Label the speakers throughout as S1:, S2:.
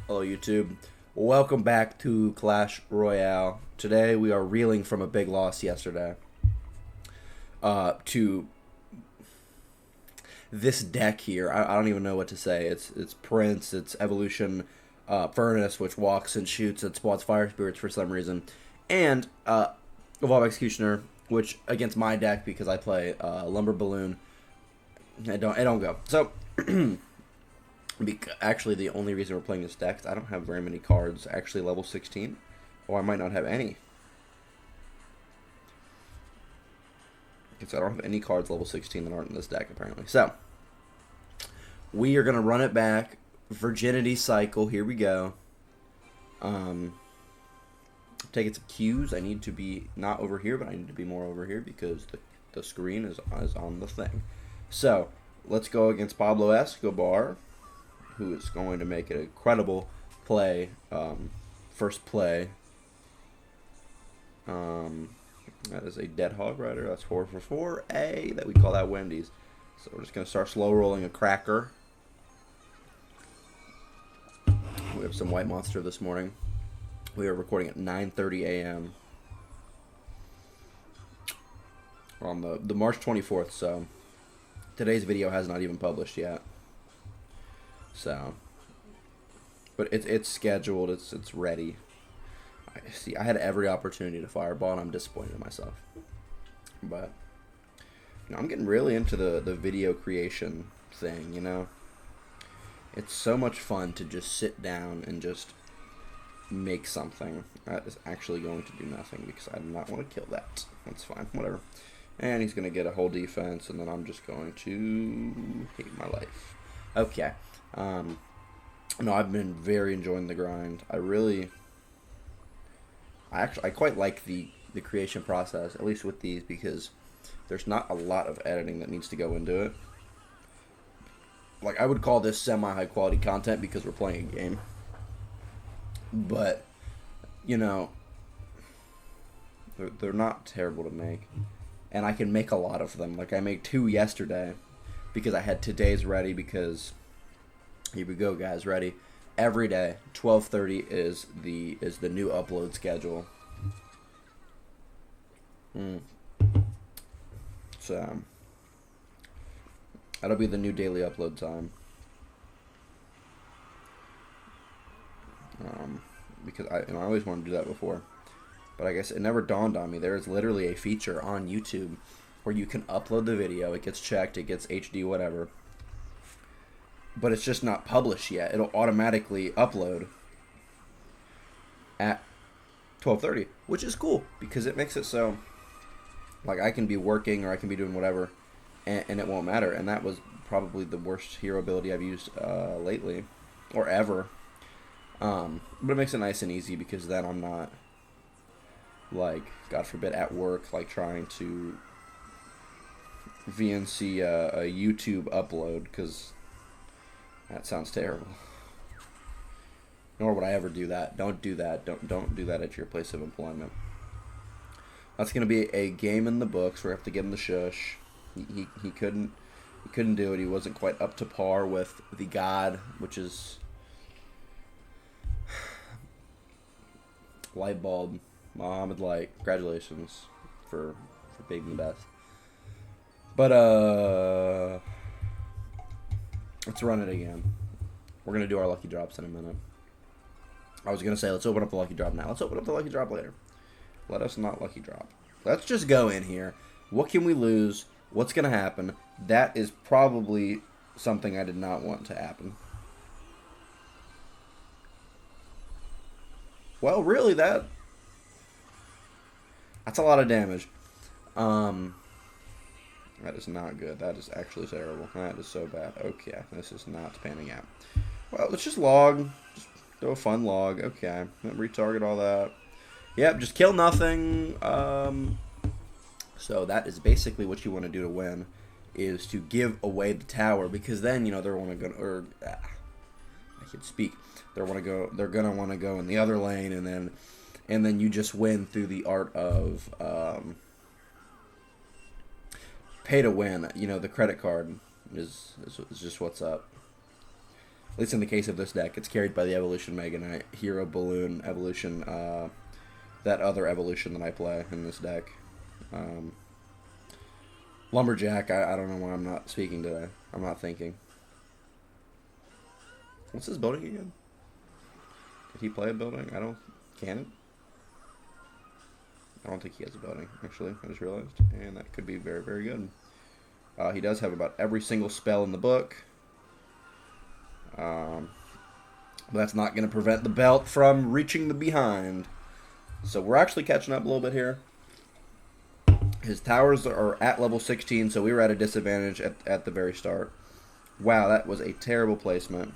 S1: Hello, YouTube. Welcome back to Clash Royale. Today we are reeling from a big loss yesterday to this deck here. I don't even know what to say. It's Prince, it's Evolution, Furnace, which walks and shoots and spawns Fire Spirits for some reason, and Evolve Executioner, which against my deck because I play Lumber Balloon. It don't go. So. Actually, the only reason we're playing this deck is I don't have very many cards actually level 16. Or I might not have any. Because I don't have any cards level 16 that aren't in this deck, apparently. So, we are going to run it back. Virginity Cycle, here we go. Taking some cues. I need to be not over here, but I need to be more over here because the screen is on the thing. So, let's go against Pablo Escobar, who is going to make an incredible play, first play. That is a Dead Hog Rider. That's 4 for 4. That we call that Wendy's. So we're just going to start slow rolling a cracker. We have some White Monster this morning. We are recording at 9:30 a.m. on the March 24th, so today's video has not even published yet. So, but it's scheduled. It's ready. I had every opportunity to fireball, and I'm disappointed in myself. But I'm getting really into the video creation thing. It's so much fun to just sit down and just make something that is actually going to do nothing because I do not want to kill that. That's fine, whatever. And he's gonna get a whole defense, and then I'm just going to hate my life. Okay. No, I've been very enjoying the grind. I quite like the creation process, at least with these, because there's not a lot of editing that needs to go into it. Like, I would call this semi-high quality content because we're playing a game. But, they're not terrible to make. And I can make a lot of them. Like, I made 2 yesterday because I had today's ready because... Here we go, guys. Ready? Every day, 12:30 is the new upload schedule. So that'll be the new daily upload time. Because I always wanted to do that before, but I guess it never dawned on me. There is literally a feature on YouTube where you can upload the video. It gets checked. It gets HD, whatever. But it's just not published yet. It'll automatically upload at 12:30, which is cool because it makes it so like I can be working or I can be doing whatever and it won't matter. And that was probably the worst hero ability I've used lately or ever. But it makes it nice and easy because then I'm not, like, God forbid, at work, like trying to VNC a YouTube upload because that sounds terrible. Nor would I ever do that. Don't do that. Don't do that at your place of employment. That's gonna be a game in the books. We have to give him the shush. He couldn't do it. He wasn't quite up to par with the God, which is Light Bulb Muhammad Light. Congratulations for being the best. But let's run it again. We're going to do our lucky drops in a minute. I was going to say, let's open up the lucky drop now. Let's open up the lucky drop later. Let us not lucky drop. Let's just go in here. What can we lose? What's going to happen? That is probably something I did not want to happen. Well, really, that's a lot of damage. That is not good. That is actually terrible. That is so bad. Okay, this is not panning out. Well, let's just log. Just do a fun log. Okay, retarget all that. Yep, just kill nothing. So that is basically what you want to do to win, is to give away the tower, because then they're I can speak. They're gonna want to go in the other lane, and then you just win through the art of pay to win. The credit card is just what's up. At least in the case of this deck, it's carried by the Evolution Mega Knight, Hero Balloon, Evolution, that other Evolution that I play in this deck. Lumberjack, I don't know why I'm not speaking today. I'm not thinking. What's his building again? Did he play a building? Can it? I don't think he has a building, actually. I just realized. And that could be very, very good. He does have about every single spell in the book. But that's not going to prevent the belt from reaching the behind. So we're actually catching up a little bit here. His towers are at level 16, so we were at a disadvantage at the very start. Wow, that was a terrible placement.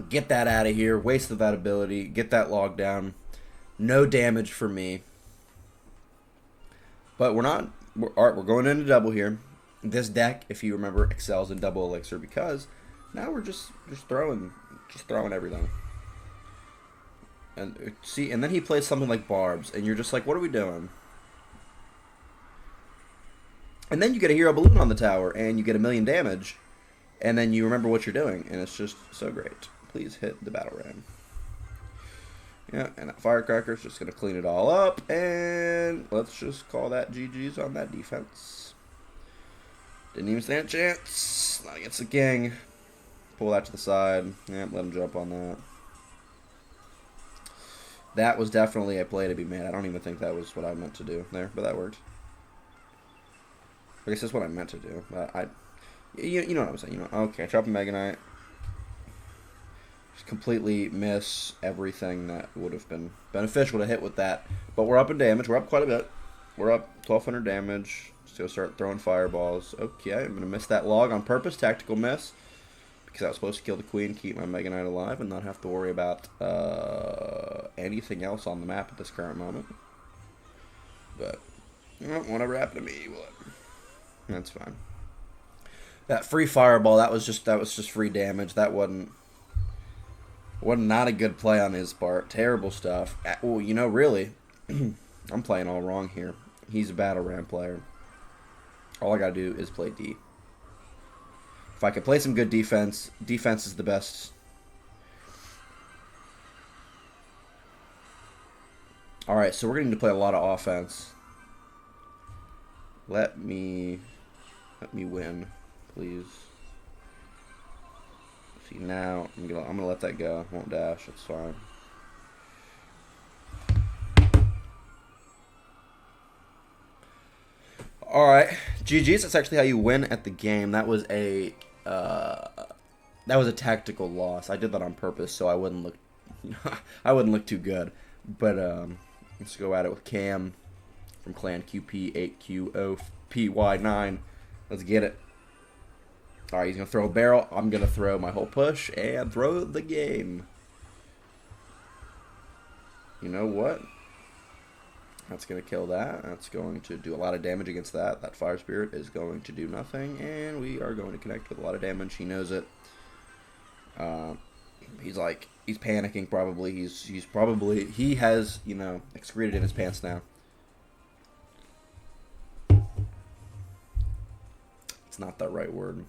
S1: Get that out of here. Wasted that ability. Get that log down. No damage for me. But we're not... Alright, we're going into double here. This deck, if you remember, excels in double elixir because now we're just throwing everything. And see, and then he plays something like Barbs, and you're just like, what are we doing? And then you get a Hero Balloon on the tower, and you get 1,000,000 damage, and then you remember what you're doing, and it's just so great. Please hit the Battle Ram. Yeah, and that Firecracker's just going to clean it all up, and let's just call that GG's on that defense. Didn't even stand a chance. Not against the King. Pull that to the side. Yeah, let him jump on that. That was definitely a play to be made. I don't even think that was what I meant to do there, but that worked. I guess that's what I meant to do. But you know what I'm saying. You know, okay, drop a Mega Knight. Just completely miss everything that would have been beneficial to hit with that. But we're up in damage. We're up quite a bit. We're up 1,200 damage. Still start throwing fireballs. Okay, I'm going to miss that log on purpose. Tactical miss. Because I was supposed to kill the queen, keep my Mega Knight alive, and not have to worry about anything else on the map at this current moment. But, well, whatever happened to me, what? That's fine. That free fireball, that was just free damage. That wasn't not a good play on his part. Terrible stuff. Well, you know, really, I'm playing all wrong here. He's a Battle Ram player. All I gotta do is play D. If I can play some good defense, defense is the best. Alright, so we're going to play a lot of offense. Let me win, please. See, now I'm gonna let that go. Won't dash, it's fine. Alright, GG's. That's actually how you win at the game. That was a tactical loss. I did that on purpose so I wouldn't look too good. But let's go at it with Cam from Clan QP8QOPY9. Let's get it. Alright, he's gonna throw a barrel. I'm gonna throw my whole push and throw the game. You know what? That's going to kill that. That's going to do a lot of damage against that. That Fire Spirit is going to do nothing, and we are going to connect with a lot of damage. He knows it. He's panicking probably. He has, you know, excreted in his pants now. It's not the right word.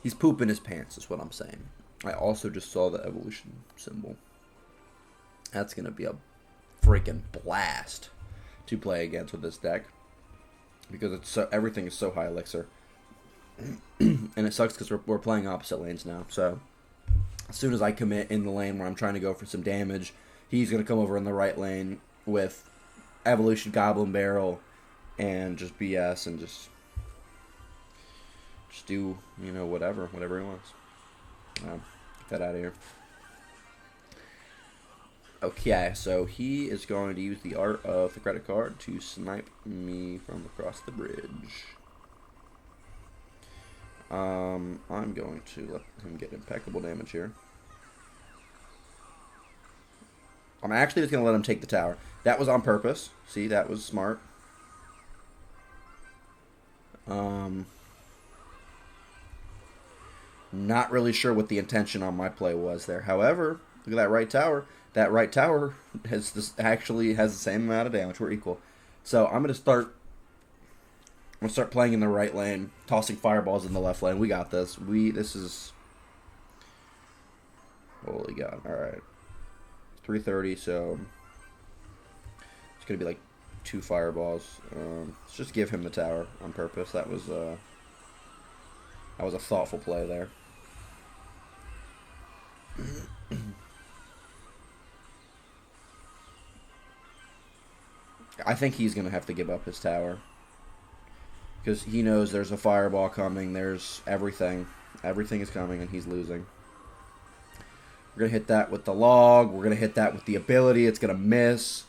S1: He's pooping his pants is what I'm saying. I also just saw the evolution symbol. That's going to be a freaking blast to play against with this deck because everything is so high elixir. And it sucks because we're playing opposite lanes now, so as soon as I commit in the lane where I'm trying to go for some damage, he's going to come over in the right lane with Evolution Goblin Barrel and just BS and just do, you know, whatever he wants. Get that out of here. Okay, so he is going to use the art of the credit card to snipe me from across the bridge. I'm going to let him get impeccable damage here. I'm actually just going to let him take the tower. That was on purpose. See, that was smart. Not really sure what the intention on my play was there. However, look at that right tower. That right tower actually has the same amount of damage. We're equal. So I'm going to start I'm gonna start playing in the right lane, tossing fireballs in the left lane. We got this. This is holy god. All right, 330. So it's gonna be like 2 fireballs. Let's just give him the tower on purpose. That was a thoughtful play there. I think he's gonna have to give up his tower. Because he knows there's a fireball coming, there's everything. Everything is coming, and he's losing. We're going to hit that with the log. We're going to hit that with the ability. It's going to miss.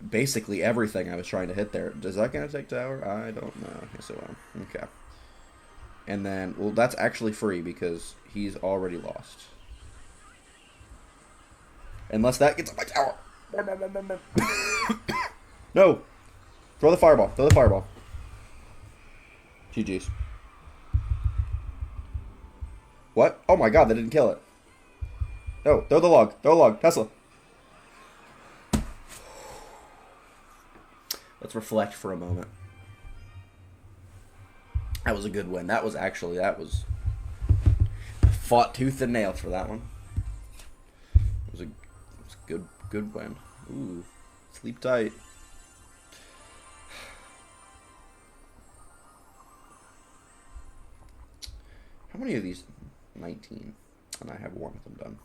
S1: Basically everything I was trying to hit there. Is that going to take tower? I don't know. Yes, it will. Okay. And then, well, that's actually free because he's already lost. Unless that gets on my tower. No. Throw the fireball. Throw the fireball. GG's. What? Oh my god, that didn't kill it. No, throw the log. Throw the log. Tesla. Let's reflect for a moment. That was a good win. That was fought tooth and nail for that one. It was a good win. Ooh, sleep tight. How many of these? 19. And I have one of them done.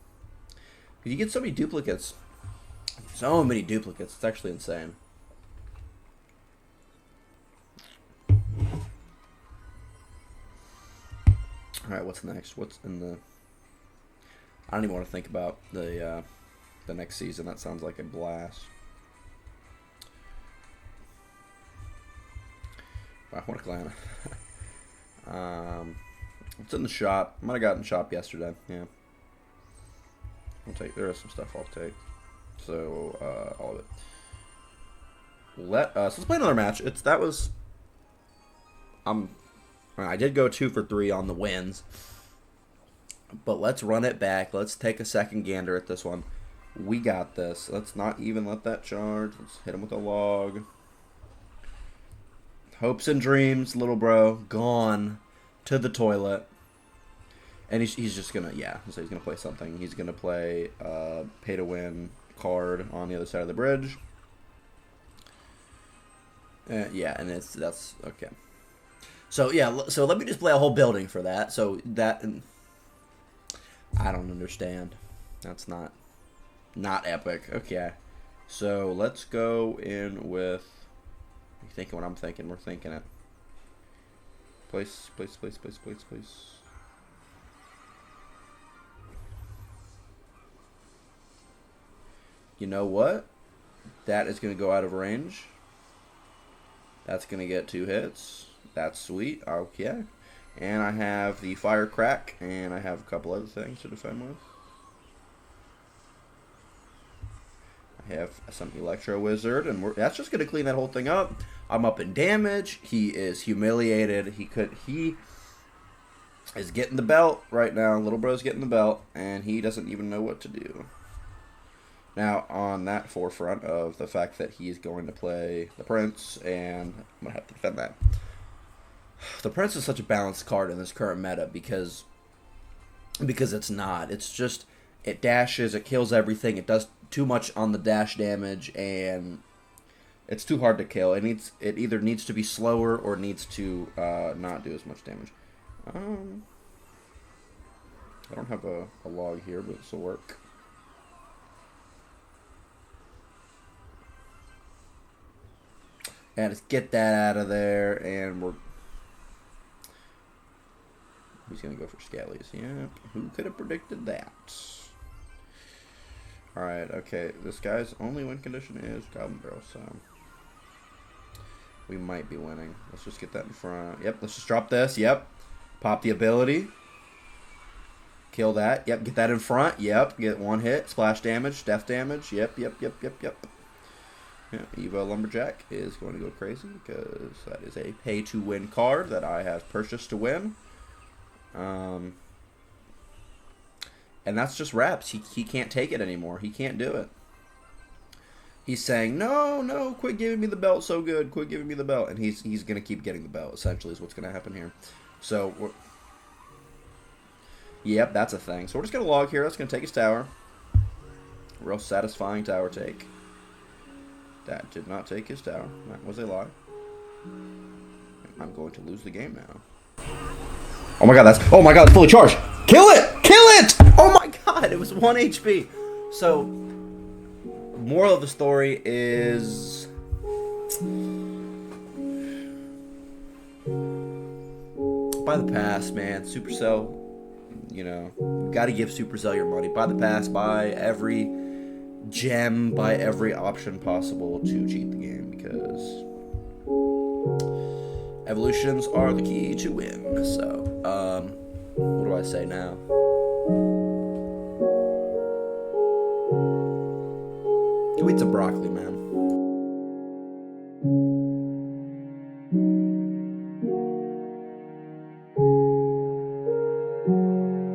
S1: You get so many duplicates. So many duplicates. It's actually insane. Alright, what's next? What's in the... I don't even want to think about the next season. That sounds like a blast. Wow, what a clan. It's in the shop. I might have gotten shop yesterday. Yeah. I'll take. There is some stuff I'll take. So all of it. Let's play another match. I did go 2 for 3 on the wins, but let's run it back. Let's take a second gander at this one. We got this. Let's not even let that charge. Let's hit him with a log. Hopes and dreams, little bro, gone to the toilet. And he's just gonna, so he's gonna play something. He's gonna play pay to win card on the other side of the bridge. And that's okay. So so let me just play a whole building for that. So that, I don't understand. That's not epic. Okay, so let's go in with. You thinking what I'm thinking? We're thinking it. Place. You know what? That is going to go out of range. That's going to get 2 hits. That's sweet. Okay. And I have the fire crack, and I have a couple other things to defend with. I have some Electro Wizard, and that's just going to clean that whole thing up. I'm up in damage. He is humiliated. He is getting the belt right now. Little bro's getting the belt, and he doesn't even know what to do. Now, on that forefront of the fact that he's going to play the Prince, and I'm going to have to defend that. The Prince is such a balanced card in this current meta because it's not. It's just, it dashes, it kills everything, it does too much on the dash damage, and it's too hard to kill. It either needs to be slower or needs to not do as much damage. I don't have a log here, but this will work. And let's get that out of there, and he's going to go for Scallies. Yeah, who could have predicted that? Alright, okay. This guy's only win condition is Goblin Barrel, so we might be winning. Let's just get that in front. Yep, let's just drop this. Yep. Pop the ability. Kill that. Yep, get that in front. Yep, get 1 hit. Splash damage, death damage. Yep. Yeah, Evo Lumberjack is going to go crazy because that is a pay-to-win card that I have purchased to win. And that's just reps. He can't take it anymore. He can't do it. He's saying, no, no, quit giving me the belt so good. Quit giving me the belt. And he's going to keep getting the belt, essentially, is what's going to happen here. So, yep, that's a thing. So we're just going to log here. That's going to take his tower. Real satisfying tower take. That did not take his tower. That was a lie. I'm going to lose the game now. Oh my god, it's fully charged. Kill it! Kill it! Oh my god, it was 1 HP. So, moral of the story is... buy the pass, man. Supercell, you know, gotta give Supercell your money. Buy the pass, buy every gem, buy every option possible to cheat the game, because evolutions are the key to win. So, what do I say now? Go eat some broccoli, man.